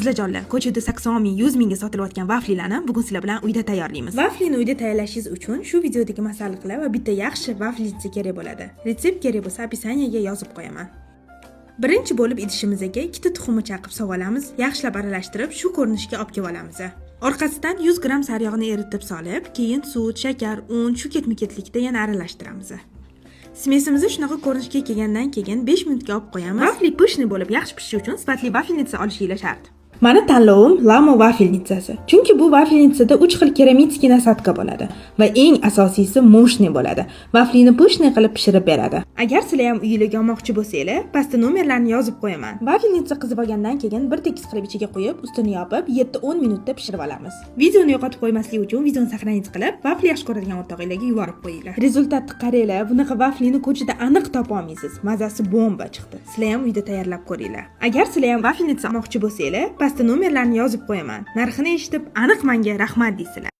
Qizlarjonlar, ko'chada 80 ming, 100 mingga sotilayotgan vaflilarni bugun sizlar bilan uyda tayyorlaymiz. Vaflini uyda tayyorlashingiz uchun shu videodagi masalliqlar va bitta yaxshi vaflitsa kerak bo'ladi. Retsept kerak bo'lsa opisiyaga yozib qo'yaman. Birinchi bo'lib idishimizga 2 ta tuxumni chaqib sog'olamiz, yaxshilab aralashtirib shu ko'rinishga olib kelib olamiz. Orqasidan 100 gram sariyog'ni eritib solib, keyin sut, shakar, un shu ketma-ketlikda yana aralashtiramiz. Smesimizni shunaqa ko'rinishga kelgandan keyin 5 minutga olib qo'yamiz. Vafli pishni bo'lib yaxshi pishishi uchun sifatli vaflnitsa olishingiz shart. Mani tanlovim Lamo vaflnitsasi. Chunki bu vaflnitsada 3 xil keramitsky nasadka bo'ladi va eng asosiysi moshniy bo'ladi. Vaflini pishni qilib pishirib beradi. Agar sizlar ham uyingizga olmoqchi bo'lsanglar, pastda nomerlarni yozib qo'yaman. Vaflnitsa qizib olgandan keyin bir tekis qilib ichiga qo'yib, ustini yopib 7-10 minutda pishirib olamiz. Videoni yo'qotib qo'ymaslik uchun videoni saqlanib qilib, vafli yaxshi ko'radigan o'rtog'inglarga yuborib qo'yinglar. Rezultatni qaranglar, bunaqa vaflini ko'chada aniq topa olmaysiz. Mazasi bomba chiqdi. Sizlar ham uyda tayyorlab ko'ringlar. Agar sizlar ham vaflnitsa olmoqchi bo'lsanglar, pastda nomerlarni yozib qo'yaman. Narxini eshitib, aniq menga rahmat deysizlar.